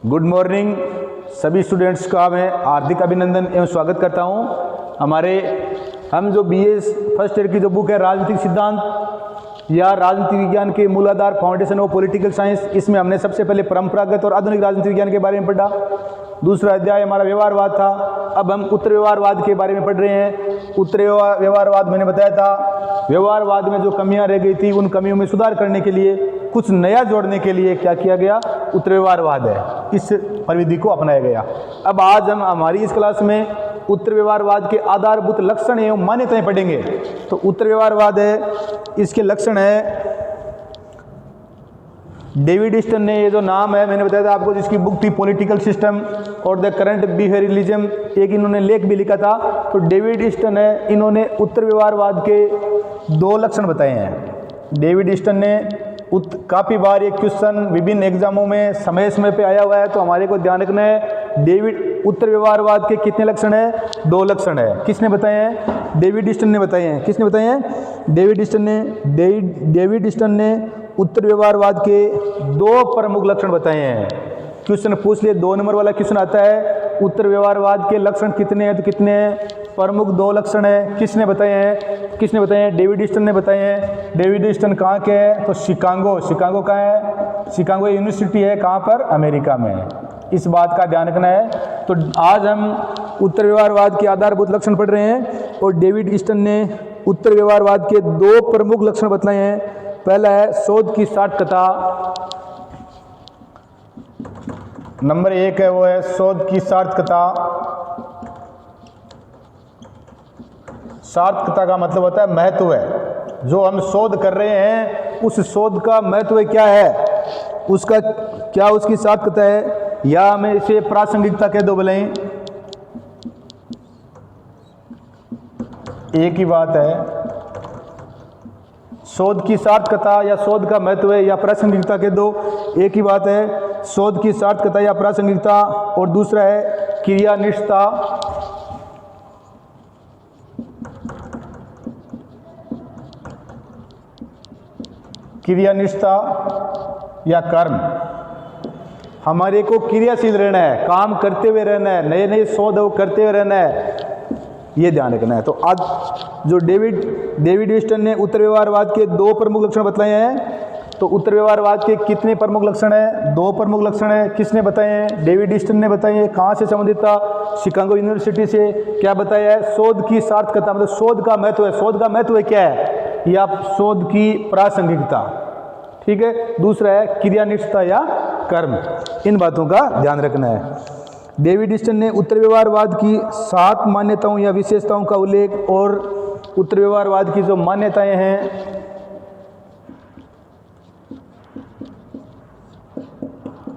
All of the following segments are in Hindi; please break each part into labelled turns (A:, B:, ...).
A: गुड मॉर्निंग सभी स्टूडेंट्स का मैं हार्दिक अभिनंदन एवं स्वागत करता हूं। हम जो बीए फर्स्ट ईयर की जो बुक है राजनीतिक सिद्धांत या राजनीति विज्ञान के मूलाधार फाउंडेशन ऑफ पॉलिटिकल साइंस, इसमें हमने सबसे पहले परंपरागत और आधुनिक राजनीति विज्ञान के बारे में पढ़ा। दूसरा अध्याय हमारा व्यवहारवाद था। अब हम उत्तर व्यवहारवाद के बारे में पढ़ रहे हैं। उत्तर व्यवहारवाद मैंने बताया था, व्यवहारवाद में जो कमियां रह गई थी उन कमियों में सुधार करने के लिए, कुछ नया जोड़ने के लिए क्या किया गया, उत्तर व्यवहारवाद है, इस प्रविधि को अपनाया गया। अब आज हम हमारी इस क्लास में उत्तर व्यवहारवाद के आधारभूत लक्षण एवं मान्यताएं पढ़ेंगे। तो उत्तर व्यवहारवाद है, इसके लक्षण है, डेविड स्टन ने, ये जो नाम है मैंने बताया था आपको, जिसकी बुक थी पॉलिटिकल सिस्टम और द करंट बिहेवियरलिज्म, एक इन्होंने लेख भी लिखा था। तो डेविड स्टन है, इन्होंने उत्तर व्यवहारवाद के दो लक्षण बताए हैं। डेविड स्टन ने काफ़ी बार ये क्वेश्चन विभिन्न एग्जामों में समय पे आया हुआ है, तो हमारे को ध्यान रखना है। डेविड उत्तर व्यवहारवाद के कितने लक्षण है? दो लक्षण है। किसने बताए हैं? डेविड स्टन ने बताए हैं। किसने बताए हैं? डेविड स्टन ने उत्तर व्यवहारवाद के दो प्रमुख लक्षण बताए हैं। क्वेश्चन पूछ लिए, 2 नंबर वाला क्वेश्चन आता है, उत्तर व्यवहारवाद के लक्षण कितने हैं? तो कितने हैं? प्रमुख 2 लक्षण है। किसने बताए हैं? किसने बताए हैं? डेविड स्टन ने बताए हैं। डेविड स्टन कहाँ के हैं? तो शिकागो कहाँ है? शिकागो यूनिवर्सिटी है, कहाँ पर? अमेरिका में। इस बात का ध्यान रखना है। तो आज हम उत्तर व्यवहारवाद के आधारभूत लक्षण पढ़ रहे हैं और डेविड स्टन ने उत्तर व्यवहारवाद के 2 प्रमुख लक्षण बताए हैं। पहला है शोध की सार्थकता। नंबर 1 है, वो है शोध की सार्थकता। सार्थकता का मतलब होता है महत्व है। जो हम शोध कर रहे हैं उस शोध का महत्व क्या है, उसका क्या उसकी सार्थकता है, या हमें इसे प्रासंगिकता कह दो भले, एक ही बात है। शोध की सार्थकता या शोध का महत्व है या प्रासंगिकता कह दो, एक ही बात है। शोध की सार्थकता या प्रासंगिकता। और दूसरा है क्रियानिष्ठता। क्रियानिष्ठता या कर्म। हमारे को क्रियाशील रहना है, काम करते हुए रहना है, नए नए शोध करते हुए रहना है, ये ध्यान रखना है। तो आज जो डेविड स्टन ने उत्तर व्यवहारवाद के 2 प्रमुख लक्षण बताए हैं। तो उत्तर व्यवहारवाद के कितने प्रमुख लक्षण हैं? 2 प्रमुख लक्षण हैं। किसने बताए हैं? डेविड स्टन ने बताए हैं। कहाँ से संबंधित था? शिकागो यूनिवर्सिटी से। क्या बताया है? शोध की सार्थकता, मतलब शोध का महत्व है। शोध का महत्व क्या है? या शोध की प्रासंगिकता, ठीक है। दूसरा है क्रियानिष्ठता या कर्म। इन बातों का ध्यान रखना है। डेविड स्टन ने उत्तर व्यवहारवाद की 7 मान्यताओं या विशेषताओं का उल्लेख और उत्तर व्यवहारवाद की जो मान्यताएं हैं,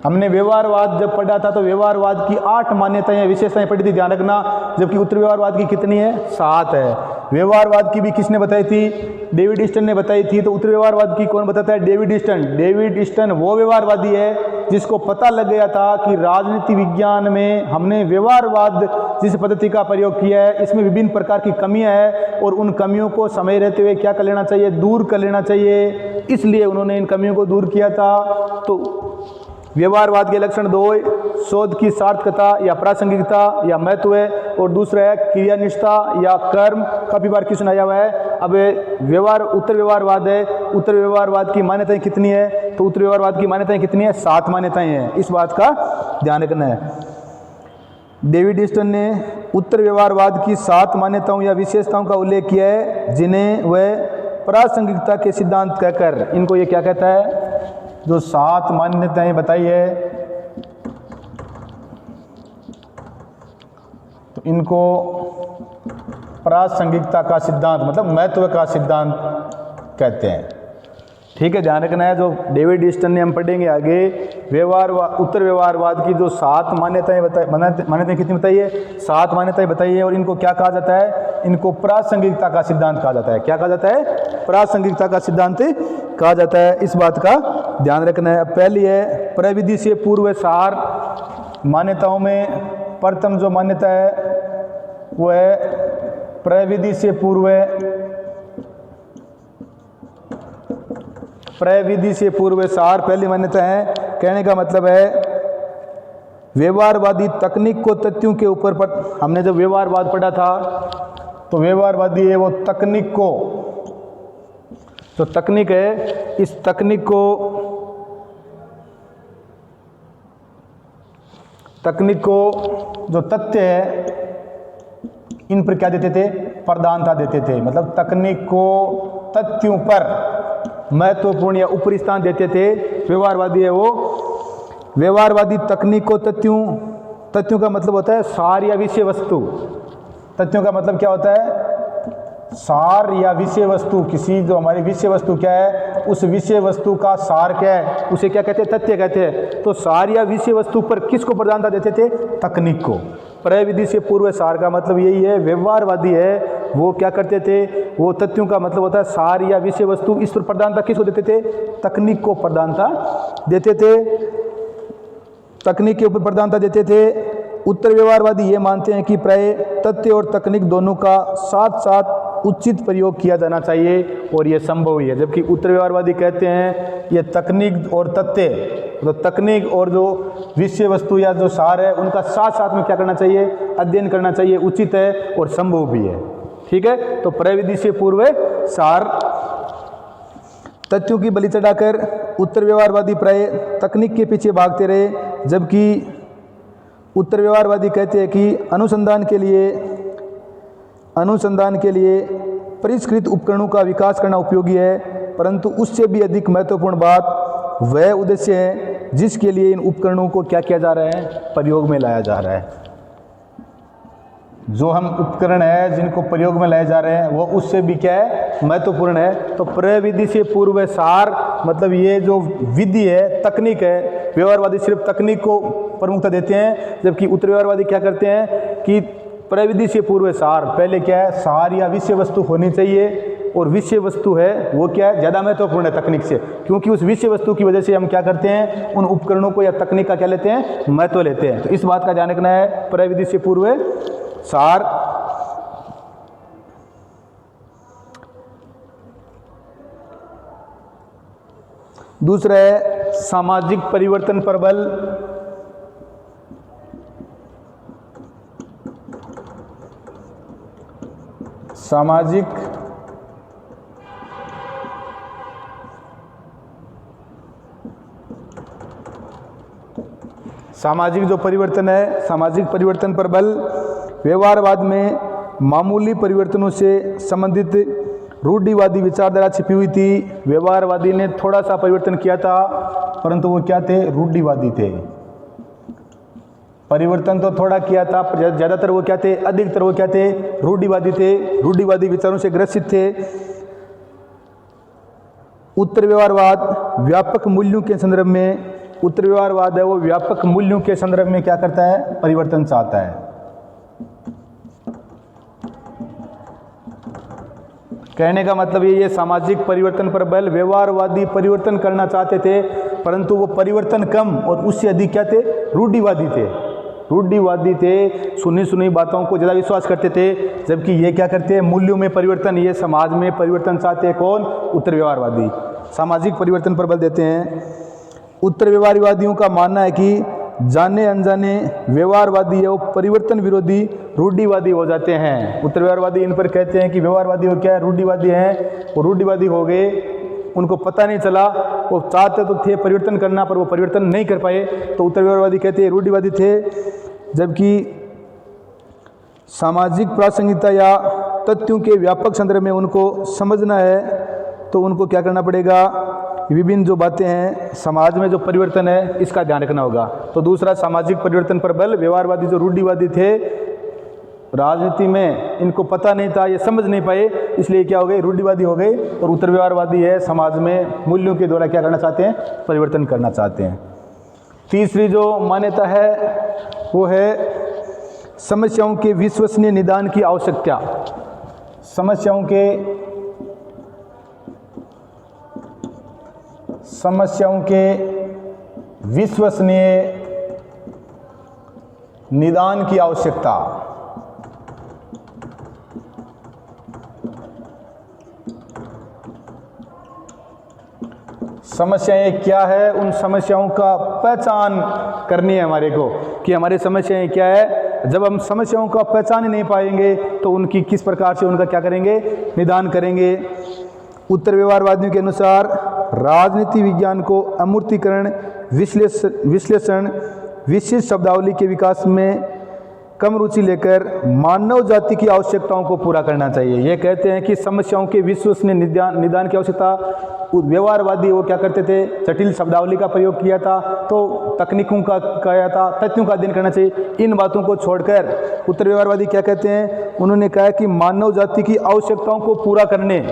A: हमने व्यवहारवाद जब पढ़ा था तो व्यवहारवाद की 8 मान्यताएं विशेषताएं पढ़ी थी, ध्यान रखना। जबकि उत्तर व्यवहारवाद की कितनी है? 7 है। व्यवहारवाद की भी किसने बताई थी? डेविड स्टन ने बताई थी। तो उत्तर व्यवहारवाद की कौन बताता है? David stun. डेविड स्टन वो व्यवहारवादी है जिसको पता लग गया था कि राजनीति विज्ञान में हमने व्यवहारवाद जिस पद्धति का प्रयोग किया है, इसमें विभिन्न प्रकार की कमियां हैं और उन कमियों को समय रहते हुए क्या कर लेना चाहिए? दूर कर लेना चाहिए। इसलिए उन्होंने इन कमियों को दूर किया था। तो व्यवहारवाद के लक्षण 2, शोध की सार्थकता या प्रासंगिकता या महत्व है, और दूसरा है क्रियानिष्ठता या कर्म। काफी बार क्वेश्चन आया हुआ है। अब उत्तर व्यवहारवाद है, उत्तर व्यवहारवाद की मान्यताएं कितनी है? तो उत्तर व्यवहारवाद की मान्यताएं कितनी है? 7 मान्यताएं हैं। इस बात का ध्यान रखना है। डेविड स्टन ने उत्तर व्यवहारवाद की 7 मान्यताओं या विशेषताओं का उल्लेख किया है, जिन्हें वह प्रासंगिकता के सिद्धांत कहकर, इनको ये क्या कहता है? जो 7 मान्यताएं बताई है, तो इनको प्रासंगिकता का सिद्धांत, मतलब महत्व का सिद्धांत कहते हैं, ठीक है। ध्यान रखना है। जो डेविड स्टन ने हम पढ़ेंगे आगे, उत्तर व्यवहारवाद की जो 7 मान्यताएं मान्यताएं कितनी बताई है? 7 मान्यताएं बताई है। और इनको क्या कहा जाता है? इनको प्रासंगिकता का सिद्धांत कहा जाता है। क्या कहा जाता है? प्रासंगिकता का सिद्धांत कहा जाता है। इस बात का ध्यान रखना है। पहली है प्रविधि से पूर्व सार। मान्यताओं में प्रथम जो मान्यता है वो है प्रविधि से पूर्व प्रविधि से पूर्व सार पहली मान्यता है। कहने का मतलब है व्यवहारवादी तकनीक को तथ्यों के ऊपर हमने जब व्यवहारवाद पढ़ा था तो व्यवहारवादी है वो तकनीक को, जो तकनीक है इस तकनीक को जो तथ्य है इन पर क्या देते थे, प्रधानता देते थे। मतलब तकनीक को तथ्यों पर महत्वपूर्ण या ऊपरी स्थान देते थे। व्यवहारवादी है वो व्यवहारवादी तकनीक को तथ्यों का मतलब होता है सार या विषय वस्तु। तथ्यों का मतलब क्या होता है, सार या विषय वस्तु। किसी जो हमारी विषय वस्तु क्या है, उस विषय वस्तु का सार क्या है, उसे क्या कहते हैं, तथ्य कहते हैं। तो सार या विषय वस्तु पर किसको प्रधानता देते थे, तकनीक को। प्रविधि से पूर्व सार का मतलब यही है। व्यवहारवादी है वो क्या करते थे, वो तथ्यों का मतलब होता है सार या विषय वस्तु, इस पर प्रधानता किसको देते थे, तकनीक को प्रधानता देते थे, तकनीक के ऊपर प्रधानता देते थे। उत्तर व्यवहारवादी ये मानते हैं कि प्राय तथ्य और तकनीक दोनों का साथ साथ उचित प्रयोग किया जाना चाहिए और ये संभव ही है। जबकि उत्तर व्यवहारवादी कहते हैं ये तकनीक और तथ्य, तो तकनीक और जो विषय वस्तु या जो सार है उनका साथ साथ में क्या करना चाहिए, अध्ययन करना चाहिए, उचित है और संभव भी है। ठीक है, तो प्रविधि से पूर्व सार तथ्यों की बलि चढ़ाकर उत्तर व्यवहारवादी प्राय तकनीक के पीछे भागते रहे, जबकि उत्तर व्यवहारवादी कहते हैं कि अनुसंधान के लिए परिष्कृत उपकरणों का विकास करना उपयोगी है, परंतु उससे भी अधिक महत्वपूर्ण बात वह उद्देश्य है जिसके लिए इन उपकरणों को क्या किया जा रहा है, प्रयोग में लाया जा रहा है। जो हम उपकरण है जिनको प्रयोग में लाए जा रहे हैं वो उससे भी क्या है, महत्वपूर्ण है। तो प्रविधि से पूर्व सार मतलब ये जो विधि है, तकनीक है। व्यवहारवादी सिर्फ तकनीक को प्रमुखता देते हैं, जबकि उत्तर व्यवहारवादी क्या करते हैं कि प्रविधि से पूर्व सार, पहले क्या है, सार या विषय वस्तु होनी चाहिए, और विषय वस्तु है वो क्या है, ज़्यादा महत्वपूर्ण है तकनीक से, क्योंकि उस विषय वस्तु की वजह से हम क्या करते हैं, उन उपकरणों को या तकनीक का क्या लेते हैं, महत्व लेते हैं। तो इस बात का ध्यान रखना है, प्रविधि से पूर्व सार। दूसरा है सामाजिक परिवर्तन पर बल। सामाजिक जो परिवर्तन है, सामाजिक परिवर्तन पर बल। व्यवहारवाद में मामूली परिवर्तनों से संबंधित रूढ़िवादी विचारधारा छिपी हुई थी। व्यवहारवादी ने थोड़ा सा परिवर्तन किया था, परंतु वो क्या थे, रूढ़िवादी थे। परिवर्तन तो थोड़ा किया था, ज़्यादातर वो क्या थे, अधिकतर वो क्या थे, रूढ़िवादी थे, रूढ़िवादी विचारों से ग्रसित थे। उत्तर व्यवहारवाद व्यापक मूल्यों के संदर्भ में, उत्तर व्यवहारवाद है वो व्यापक मूल्यों के संदर्भ में क्या करता है, परिवर्तन चाहता है। कहने का मतलब ये सामाजिक परिवर्तन पर बल। व्यवहारवादी परिवर्तन करना चाहते थे, परंतु वो परिवर्तन कम और उससे अधिक क्या थे, रूढ़िवादी थे। रूढ़िवादी थे, सुनी सुनी बातों को ज़्यादा विश्वास करते थे, जबकि ये क्या करते हैं, मूल्यों में परिवर्तन, ये समाज में परिवर्तन चाहते हैं। कौन, उत्तर व्यवहारवादी सामाजिक परिवर्तन पर बल देते हैं। उत्तर व्यवहारवादियों का मानना है कि जाने अनजाने व्यवहारवादी है वो परिवर्तन विरोधी रूढ़िवादी हो जाते हैं। उत्तर व्यवहारवादी इन पर कहते हैं कि व्यवहारवादी हो क्या है, रूढ़िवादी हैं, वो रूढ़िवादी हो गए, उनको पता नहीं चला, वो चाहते तो थे परिवर्तन करना पर वो परिवर्तन नहीं कर पाए, तो उत्तर व्यवहारवादी कहते हैं रूढ़िवादी थे। जबकि सामाजिक प्रासंगिकता या तथ्यों के व्यापक संदर्भ में उनको समझना है, तो उनको क्या करना पड़ेगा, विभिन्न जो बातें हैं समाज में जो परिवर्तन है इसका ध्यान रखना होगा। तो दूसरा सामाजिक परिवर्तन पर बल। व्यवहारवादी जो रूढ़िवादी थे, राजनीति में इनको पता नहीं था, ये समझ नहीं पाए, इसलिए क्या हो गए, रूढ़िवादी हो गए। और उत्तर व्यवहारवादी है समाज में मूल्यों के द्वारा क्या करना चाहते हैं, परिवर्तन करना चाहते हैं। तीसरी जो मान्यता है वो है समस्याओं के विश्वसनीय निदान की आवश्यकता। समस्याओं के विश्वसनीय निदान की आवश्यकता। समस्याएं क्या है, उन समस्याओं का पहचान करनी है हमारे को कि हमारी समस्याएं क्या है। जब हम समस्याओं का पहचान ही नहीं पाएंगे तो उनकी किस प्रकार से उनका क्या करेंगे, निदान करेंगे। उत्तर व्यवहारवादियों के अनुसार राजनीति विज्ञान को अमूर्तीकरण, विश्लेषण, विशिष्ट शब्दावली के विकास में कम रुचि लेकर मानव जाति की आवश्यकताओं को पूरा करना चाहिए। ये कहते हैं कि समस्याओं के विश्वसनीय निदान की आवश्यकता। व्यवहारवादी वो क्या करते थे, जटिल शब्दावली का प्रयोग किया था, तो तकनीकों का किया था, तथ्यों का अध्ययन करना चाहिए। इन बातों को छोड़कर उत्तर व्यवहारवादी क्या कहते हैं, उन्होंने कहा कि मानव जाति की आवश्यकताओं को पूरा करने,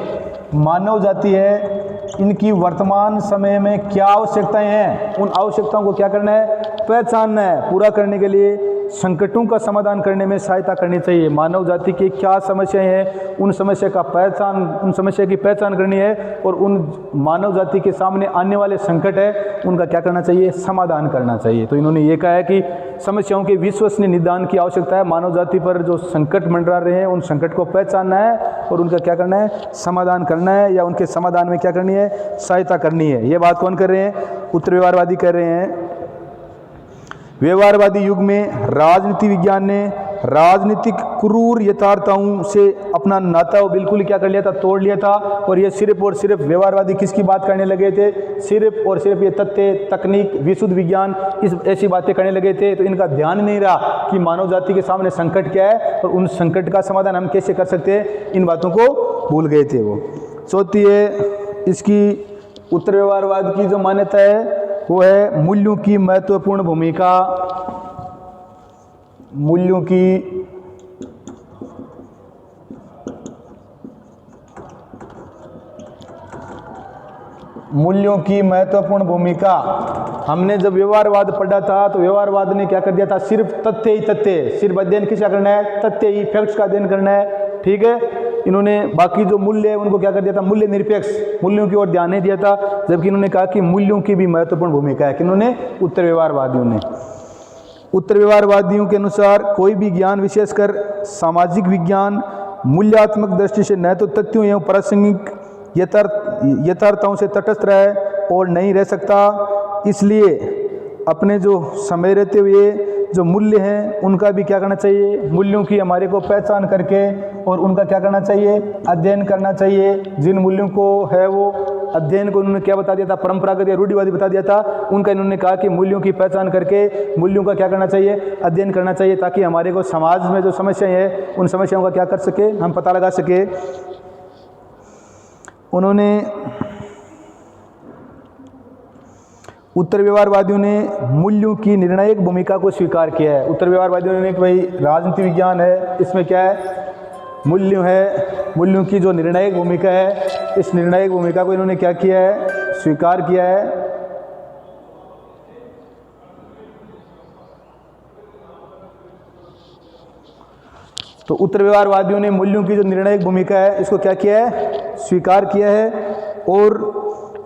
A: मानव जाति है इनकी वर्तमान समय में क्या आवश्यकताएं हैं, उन आवश्यकताओं को क्या करना है, पहचानना है। पूरा करने के लिए संकटों का समाधान करने में सहायता करनी चाहिए। मानव जाति की क्या समस्याएं हैं, उन समस्या की पहचान करनी है और उन मानव जाति के सामने आने वाले संकट है उनका क्या करना चाहिए, समाधान करना चाहिए। तो इन्होंने ये कहा है कि समस्याओं के विश्वसनीय निदान की आवश्यकता है। मानव जाति पर जो संकट मंडरा रहे हैं उन संकट को पहचानना है और उनका क्या करना है, समाधान करना है, या उनके समाधान में क्या करनी है, सहायता करनी है। ये बात कौन कर रहे हैं, उत्तर व्यवहारवादी कर रहे हैं। व्यवहारवादी युग में राजनीति विज्ञान ने राजनीतिक क्रूर यथार्थताओं से अपना नाता बिल्कुल क्या कर लिया था, तोड़ लिया था। और ये सिर्फ और सिर्फ व्यवहारवादी किसकी बात करने लगे थे, सिर्फ और सिर्फ ये तथ्य, तकनीक, विशुद्ध विज्ञान, ऐसी बातें करने लगे थे। तो इनका ध्यान नहीं रहा कि मानव जाति के सामने संकट क्या है और उन संकट का समाधान हम कैसे कर सकते हैं, इन बातों को भूल गए थे वो। चौथी है इसकी उत्तर व्यवहारवाद की जो मान्यता है वो है मूल्यों की महत्वपूर्ण भूमिका। मूल्यों की महत्वपूर्ण भूमिका। हमने जब व्यवहारवाद पढ़ा था तो व्यवहारवाद ने क्या कर दिया था, सिर्फ तथ्य ही तथ्य, सिर्फ अध्ययन किसका करना है, तथ्य ही, फैक्ट्स का अध्ययन करना है, ठीक है। इन्होंने बाकी जो मूल्य है उनको क्या कर दिया था, मूल्य निरपेक्ष, मूल्यों की ओर ध्यान नहीं दिया था। जबकि इन्होंने कहा कि मूल्यों की भी महत्वपूर्ण भूमिका है। कि इन्होंने, उत्तर व्यवहारवादियों ने। उत्तर व्यवहारवादियों के अनुसार कोई भी ज्ञान, विशेषकर सामाजिक विज्ञान, मूल्यात्मक दृष्टि से न तो तथ्यों एवं प्रासंगिक यथार्थताओं से तटस्थ रहे और नहीं रह सकता। इसलिए अपने जो समय रहते हुए जो मूल्य हैं उनका भी क्या करना चाहिए, मूल्यों की हमारे को पहचान करके और उनका क्या करना चाहिए, अध्ययन करना चाहिए। जिन मूल्यों को है वो अध्ययन को उन्होंने क्या बता दिया था, परंपरागत या रूढ़िवादी बता दिया था। उनका इन्होंने कहा कि मूल्यों की पहचान करके मूल्यों का क्या करना चाहिए, अध्ययन करना चाहिए, ताकि हमारे को समाज में जो समस्याएं हैं उन समस्याओं का क्या कर सके, हम पता लगा सके। उन्होंने, उत्तर व्यवहारवादियों ने मूल्यों की निर्णायक भूमिका को स्वीकार किया है। उत्तर व्यवहारवादियों ने कि भाई राजनीति विज्ञान है, इसमें क्या है, मूल्य है, मूल्यों की जो निर्णायक भूमिका है, इस निर्णायक भूमिका को इन्होंने क्या किया है, स्वीकार किया है। तो उत्तर व्यवहारवादियों ने मूल्यों की जो निर्णायक भूमिका है इसको क्या किया है, स्वीकार किया है। और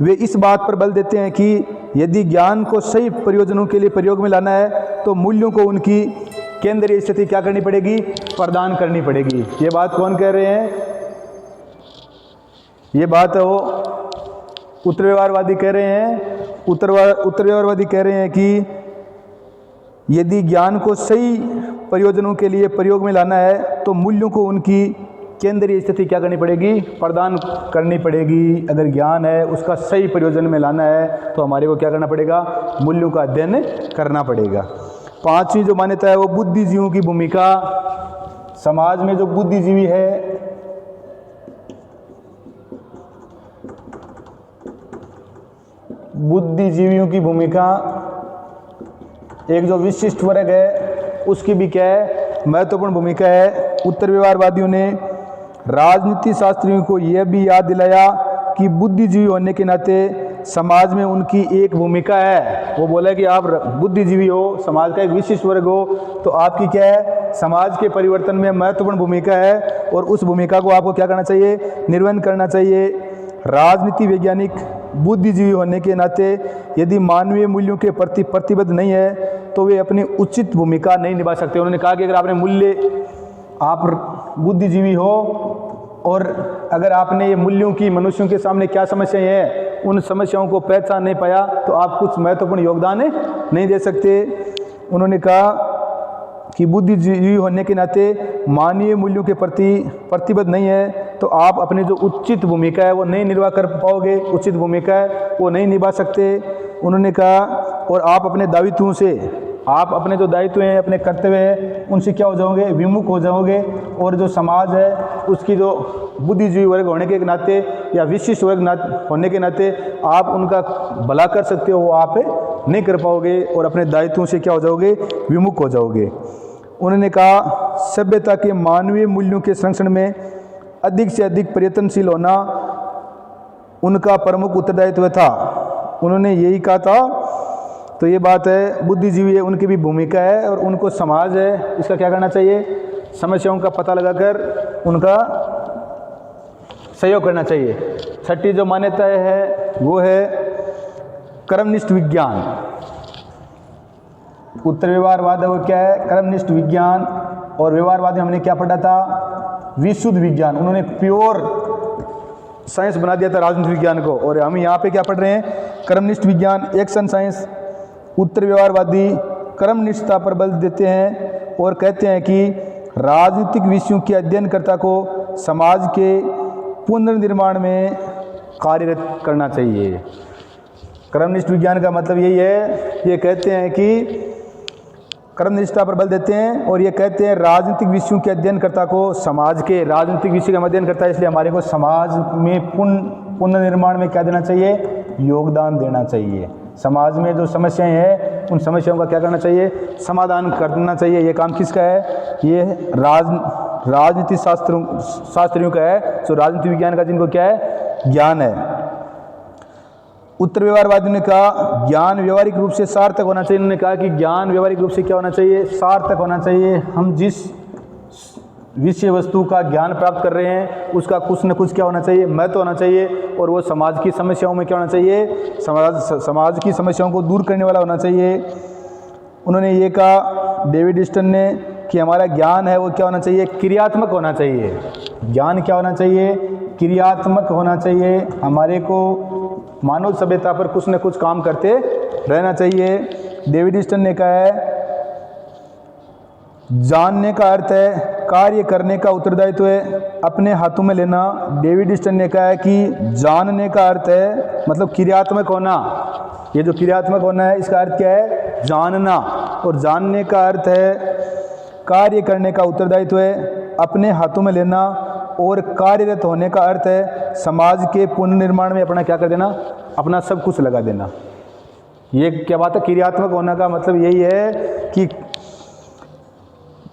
A: वे इस बात पर बल देते हैं कि यदि ज्ञान को सही प्रयोजनों के लिए प्रयोग में लाना है तो मूल्यों को उनकी केंद्रीय स्थिति क्या करनी पड़ेगी, प्रदान करनी पड़ेगी। ये बात कौन कह रहे हैं, ये बात वो उत्तर व्यवहारवादी कह रहे हैं। उत्तर व्यवहारवादी कह रहे हैं कि यदि ज्ञान को सही प्रयोजनों के लिए प्रयोग में लाना है तो मूल्यों को उनकी केंद्रीय स्थिति क्या करनी पड़ेगी, प्रदान करनी पड़ेगी। अगर ज्ञान है उसका सही प्रयोजन में लाना है तो हमारे को क्या करना पड़ेगा, मूल्यों का अध्ययन करना पड़ेगा। पांचवी जो मान्यता है वो बुद्धिजीवियों की भूमिका। समाज में जो बुद्धिजीवी है, बुद्धिजीवियों की भूमिका, एक जो विशिष्ट वर्ग है उसकी भी क्या है, महत्वपूर्ण भूमिका है। उत्तर व्यवहारवादियों ने राजनीति शास्त्रियों को यह भी याद दिलाया कि बुद्धिजीवी होने के नाते समाज में उनकी एक भूमिका है। वो बोला कि आप बुद्धिजीवी हो, समाज का एक विशिष्ट वर्ग हो, तो आपकी क्या है, समाज के परिवर्तन में महत्वपूर्ण भूमिका है और उस भूमिका को आपको क्या करना चाहिए, निर्वहन करना चाहिए। राजनीति वैज्ञानिक बुद्धिजीवी होने के नाते यदि मानवीय मूल्यों के प्रति प्रतिबद्ध नहीं है तो वे अपनी उचित भूमिका नहीं निभा सकते। उन्होंने कहा कि अगर आपने मूल्य, आप बुद्धिजीवी हो और अगर आपने ये मूल्यों की, मनुष्यों के सामने क्या समस्याएं हैं उन समस्याओं को पहचान नहीं पाया तो आप कुछ महत्वपूर्ण योगदान नहीं दे सकते। उन्होंने कहा कि बुद्धिजीवी होने के नाते मानवीय मूल्यों के प्रति प्रतिबद्ध नहीं है तो आप अपनी जो उचित भूमिका है वो नहीं निर्वाह कर पाओगे, उचित भूमिका है वो नहीं निभा सकते। उन्होंने कहा और आप अपने दायित्वों से, आप अपने जो दायित्व हैं, अपने कर्तव्य हैं, उनसे क्या हो जाओगे, विमुख हो जाओगे। और जो समाज है उसकी जो बुद्धिजीवी वर्ग होने के नाते या विशिष्ट वर्ग होने के नाते आप उनका भला कर सकते हो, वो आप नहीं कर पाओगे और अपने दायित्वों से क्या हो जाओगे, विमुख हो जाओगे। उन्होंने कहा सभ्यता के मानवीय मूल्यों के संरक्षण में अधिक से अधिक प्रयत्नशील होना उनका प्रमुख उत्तरदायित्व था। उन्होंने यही कहा था। तो ये बात है, बुद्धिजीवी है, उनकी भी भूमिका है और उनको समाज है इसका क्या करना चाहिए, समस्याओं का पता लगाकर उनका सहयोग करना चाहिए। छठी जो मान्यता है वो है कर्मनिष्ठ विज्ञान। उत्तर व्यवहारवाद है वो क्या है, कर्मनिष्ठ विज्ञान। और व्यवहारवाद में हमने क्या पढ़ा था, विशुद्ध विज्ञान। उन्होंने प्योर साइंस बना दिया था राजनीतिक विज्ञान को, और हम यहाँ पे क्या पढ़ रहे हैं, कर्मनिष्ठ विज्ञान, एक्शन साइंस। उत्तर व्यवहारवादी कर्मनिष्ठता पर बल देते हैं और कहते हैं कि राजनीतिक विषयों के अध्ययनकर्ता को समाज के पुनर्निर्माण में कार्यरत करना चाहिए। कर्मनिष्ठ विज्ञान का मतलब यही है, ये कहते हैं कि कर्मनिष्ठता पर बल देते हैं और ये कहते हैं राजनीतिक विषयों के अध्ययनकर्ता को समाज के राजनीतिक विषय का अध्ययन करता है, इसलिए हमारे को समाज में पुनर्निर्माण में क्या देना चाहिए, योगदान देना चाहिए। समाज में जो समस्याएं हैं उन समस्याओं का क्या करना चाहिए, समाधान करना चाहिए। ये काम किसका है, ये राजनीति शास्त्रियों का है, जो राजनीति विज्ञान का जिनको क्या है, ज्ञान है। उत्तर व्यवहारवादी ने कहा ज्ञान व्यवहारिक रूप से सार्थक होना चाहिए। उन्होंने कहा कि ज्ञान व्यवहारिक रूप से क्या होना चाहिए, सार्थक होना चाहिए। हम जिस विषय वस्तु का ज्ञान प्राप्त कर रहे हैं उसका कुछ न कुछ क्या होना चाहिए, महत्व होना चाहिए, और वो समाज की समस्याओं में क्या होना चाहिए, समाज की समस्याओं को दूर करने वाला होना चाहिए। उन्होंने ये कहा डेविड ईस्टन ने कि हमारा ज्ञान है वो क्या होना चाहिए, क्रियात्मक होना चाहिए। ज्ञान क्या होना चाहिए, क्रियात्मक होना चाहिए। हमारे को मानव सभ्यता पर कुछ न कुछ काम करते रहना चाहिए। डेविड ईस्टन ने कहा है जानने का अर्थ है कार्य करने का उत्तरदायित्व है अपने हाथों में लेना। डेविड ईस्टन ने कहा है कि जानने का अर्थ है मतलब क्रियात्मक होना। ये जो क्रियात्मक होना है इसका अर्थ क्या है, जानना। और जानने का अर्थ है कार्य करने का उत्तरदायित्व है अपने हाथों में लेना। और कार्यरत होने का अर्थ है समाज के पुनर्निर्माण में अपना क्या कर देना, अपना सब कुछ लगा देना। ये क्या बात है, क्रियात्मक होने का मतलब यही है कि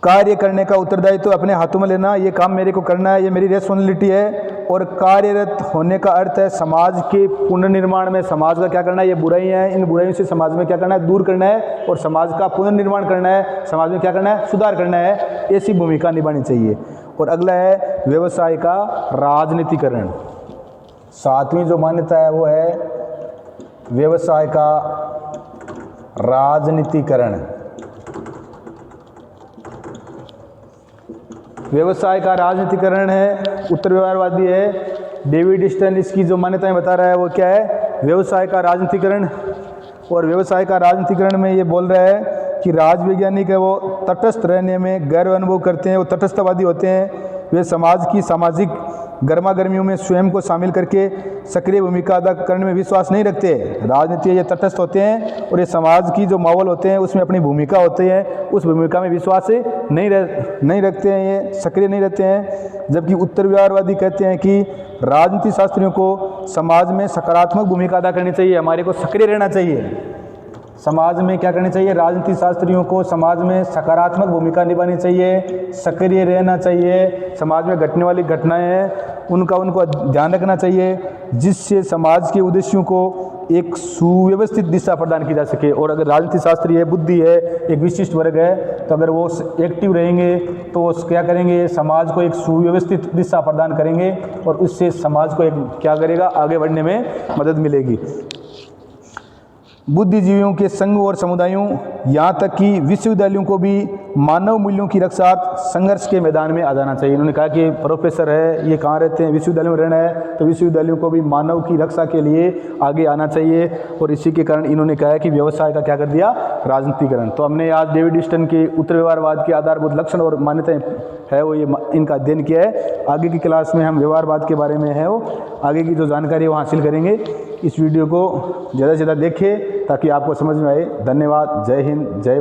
A: कार्य करने का उत्तरदायित्व अपने हाथों में लेना, ये काम मेरे को करना है, ये मेरी रिस्पॉन्सिबिलिटी है। और कार्यरत होने का अर्थ है समाज के पुनर्निर्माण में समाज का क्या करना है, ये बुराइयां हैं, इन बुराइयों से समाज में क्या करना है, दूर करना है और समाज का पुनर्निर्माण करना है, समाज में क्या करना है, सुधार करना है। ऐसी भूमिका निभानी चाहिए। और अगला है व्यवसाय का राजनीतिकरण। सातवीं जो मान्यता है वो है व्यवसाय का राजनीतिकरण। व्यवसाय का राजनीतिकरण है, उत्तर व्यवहारवादी है। डेविड ईस्टन इसकी जो मान्यताएं बता रहा है वो क्या है, व्यवसाय का राजनीतिकरण। और व्यवसाय का राजनीतिकरण में ये बोल रहा है कि राजवैज्ञानिक है वो तटस्थ रहने में गर्व अनुभव करते हैं, वो तटस्थवादी होते हैं। वे समाज की सामाजिक गर्मा गर्मियों में स्वयं को शामिल करके सक्रिय भूमिका अदा करने में विश्वास नहीं रखते। राजनीति ये तटस्थ होते हैं और ये समाज की जो माहौल होते हैं उसमें अपनी भूमिका होती है, उस भूमिका में विश्वास नहीं रखते हैं, ये सक्रिय नहीं रहते हैं। जबकि उत्तर व्यवहारवादी कहते हैं कि राजनीति शास्त्रियों को समाज में सकारात्मक भूमिका अदा करनी चाहिए, हमारे को सक्रिय रहना चाहिए। समाज में क्या करनी चाहिए, राजनीति शास्त्रियों को समाज में सकारात्मक भूमिका निभानी चाहिए, सक्रिय रहना चाहिए। समाज में घटने वाली घटनाएं हैं उनको ध्यान रखना चाहिए, जिससे समाज के उद्देश्यों को एक सुव्यवस्थित दिशा प्रदान की जा सके। और अगर राजनीति शास्त्री है, बुद्धि है, एक विशिष्ट वर्ग है, तो अगर वो एक्टिव रहेंगे तो वो क्या करेंगे, समाज को एक सुव्यवस्थित दिशा प्रदान करेंगे और उससे समाज को एक क्या करेगा, आगे बढ़ने में मदद मिलेगी। बुद्धिजीवियों के संघ और समुदायों, यहाँ तक कि विश्वविद्यालयों को भी मानव मूल्यों की रक्षा संघर्ष के मैदान में आ जाना चाहिए। इन्होंने कहा कि प्रोफेसर है, ये कहाँ रहते हैं, विश्वविद्यालय में रहना है, तो विश्वविद्यालयों को भी मानव की रक्षा के लिए आगे आना चाहिए। और इसी के कारण इन्होंने कहा है कि व्यवसाय का क्या कर दिया, राजनीतिकरण। तो हमने आज डेविड ईस्टन के उत्तर व्यवहारवाद के आधारभूत लक्षण और मान्यताएं है वो ये इनका अध्ययन किया है। आगे की क्लास में हम व्यवहारवाद के बारे में है वो आगे की जो जानकारी है वो हासिल करेंगे। इस वीडियो को ज़्यादा से ज़्यादा देखें ताकि आपको समझ में आए। धन्यवाद। जय हिंद, जय